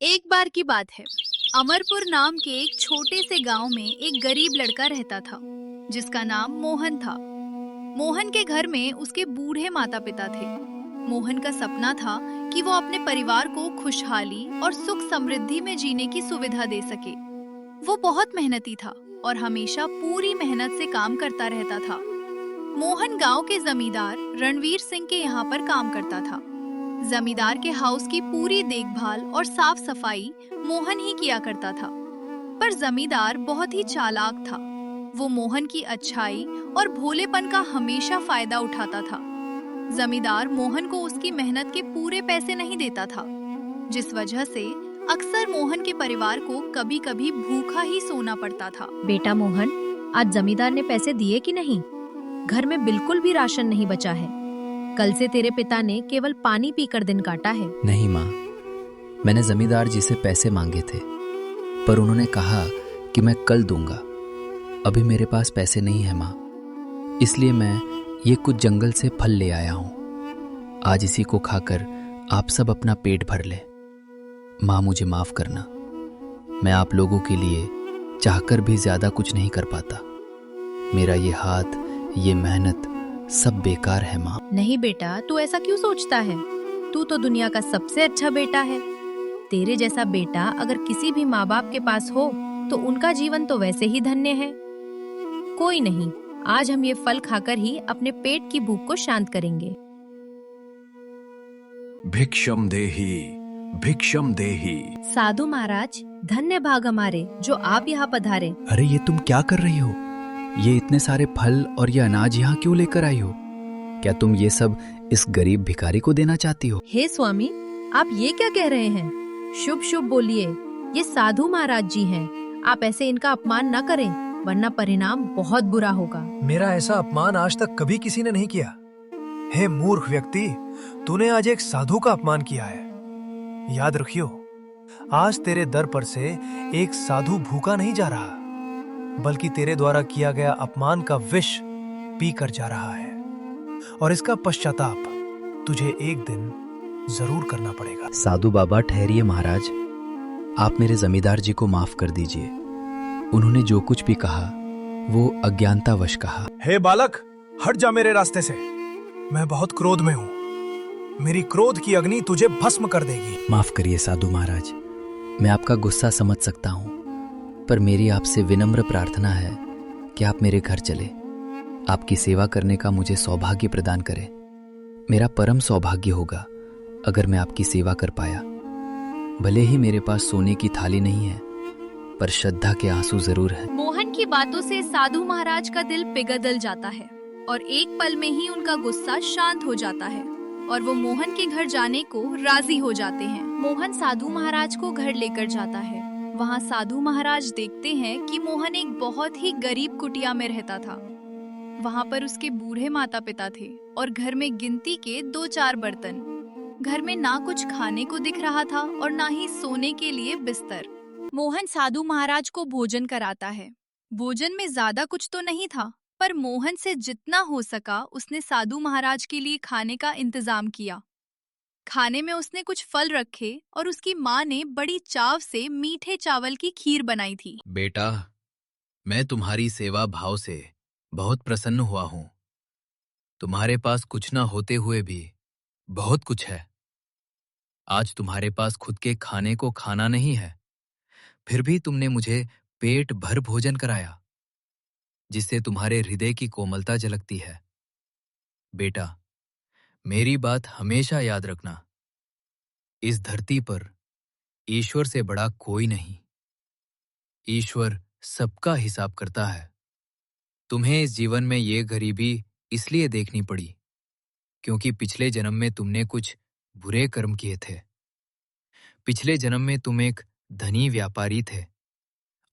एक बार की बात है। अमरपुर नाम के एक छोटे से गांव में एक गरीब लड़का रहता था जिसका नाम मोहन था। मोहन के घर में उसके बूढ़े माता पिता थे। मोहन का सपना था कि वो अपने परिवार को खुशहाली और सुख समृद्धि में जीने की सुविधा दे सके। वो बहुत मेहनती था और हमेशा पूरी मेहनत से काम करता रहता था। मोहन गांव के जमींदार रणवीर सिंह के यहाँ पर काम करता था। जमींदार के हाउस की पूरी देखभाल और साफ सफाई मोहन ही किया करता था। पर जमींदार बहुत ही चालाक था। वो मोहन की अच्छाई और भोलेपन का हमेशा फायदा उठाता था। जमींदार मोहन को उसकी मेहनत के पूरे पैसे नहीं देता था, जिस वजह से अक्सर मोहन के परिवार को कभी-कभी भूखा ही सोना पड़ता था। बेटा मोहन, आज जमींदार ने पैसे दिए कि नहीं? घर में बिल्कुल भी राशन नहीं बचा है। कल से तेरे पिता ने केवल पानी पीकर दिन काटा है। नहीं माँ, मैंने जमींदार जी से पैसे मांगे थे, पर उन्होंने कहा कि मैं कल दूंगा। अभी मेरे पास पैसे नहीं है माँ, इसलिए मैं ये कुछ जंगल से फल ले आया हूँ। आज इसी को खाकर आप सब अपना पेट भर ले। माँ, मुझे माफ करना, मैं आप लोगों के लिए चाहकर भी ज्यादा कुछ नहीं कर पाता। मेरा ये हाथ, ये मेहनत सब बेकार है माँ। नहीं बेटा, तू ऐसा क्यों सोचता है? तू तो दुनिया का सबसे अच्छा बेटा है। तेरे जैसा बेटा अगर किसी भी माँ बाप के पास हो तो उनका जीवन तो वैसे ही धन्य है। कोई नहीं, आज हम ये फल खाकर ही अपने पेट की भूख को शांत करेंगे। भिक्षम देहि, भिक्षम देहि। साधु महाराज, धन्य भाग हमारे जो आप यहाँ पधारे। अरे ये तुम क्या कर रही हो? ये इतने सारे फल और ये अनाज यहाँ क्यों लेकर आई हो? क्या तुम ये सब इस गरीब भिखारी को देना चाहती हो? हे स्वामी, आप ये क्या कह रहे हैं? शुभ शुभ बोलिए। ये साधु महाराज जी हैं। आप ऐसे इनका अपमान न करें, वरना परिणाम बहुत बुरा होगा। मेरा ऐसा अपमान आज तक कभी किसी ने नहीं किया। हे मूर्ख व्यक्ति, तूने आज एक साधु का अपमान किया है। याद रखियो, आज तेरे दर पर से एक साधु भूखा नहीं जा रहा, बल्कि तेरे द्वारा किया गया अपमान का विष पी कर जा रहा है, और इसका पश्चाताप तुझे एक दिन जरूर करना पड़ेगा। साधु बाबा ठहरिए महाराज, आप मेरे जमींदार जी को माफ कर दीजिए। उन्होंने जो कुछ भी कहा वो अज्ञानतावश कहा। हे बालक, हट जा मेरे रास्ते से। मैं बहुत क्रोध में हूँ। मेरी क्रोध की अग्नि तुझे भस्म कर देगी। माफ करिए साधु महाराज, मैं आपका गुस्सा समझ सकता हूँ, पर मेरी आपसे विनम्र प्रार्थना है कि आप मेरे घर चले। आपकी सेवा करने का मुझे सौभाग्य प्रदान करें। मेरा परम सौभाग्य होगा अगर मैं आपकी सेवा कर पाया। भले ही मेरे पास सोने की थाली नहीं है, पर श्रद्धा के आंसू जरूर है। मोहन की बातों से साधु महाराज का दिल पिघल जाता है और एक पल में ही उनका गुस्सा शांत हो जाता है और वो मोहन के घर जाने को राजी हो जाते हैं। मोहन साधु महाराज को घर लेकर जाता है। वहाँ साधु महाराज देखते हैं कि मोहन एक बहुत ही गरीब कुटिया में रहता था। वहाँ पर उसके बूढ़े माता पिता थे और घर में गिनती के 2-4 बर्तन। घर में ना कुछ खाने को दिख रहा था और ना ही सोने के लिए बिस्तर। मोहन साधु महाराज को भोजन कराता है। भोजन में ज्यादा कुछ तो नहीं था, पर मोहन से जितना हो सका उसने साधु महाराज के लिए खाने का इंतजाम किया। खाने में उसने कुछ फल रखे और उसकी माँ ने बड़ी चाव से मीठे चावल की खीर बनाई थी। बेटा, मैं तुम्हारी सेवा भाव से बहुत प्रसन्न हुआ हूँ। तुम्हारे पास कुछ ना होते हुए भी बहुत कुछ है। आज तुम्हारे पास खुद के खाने को खाना नहीं है, फिर भी तुमने मुझे पेट भर भोजन कराया, जिससे तुम्हारे हृदय की कोमलता झलकती है। बेटा, मेरी बात हमेशा याद रखना। इस धरती पर ईश्वर से बड़ा कोई नहीं। ईश्वर सबका हिसाब करता है। तुम्हें इस जीवन में ये गरीबी इसलिए देखनी पड़ी क्योंकि पिछले जन्म में तुमने कुछ बुरे कर्म किए थे। पिछले जन्म में तुम एक धनी व्यापारी थे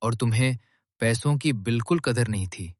और तुम्हें पैसों की बिल्कुल कदर नहीं थी।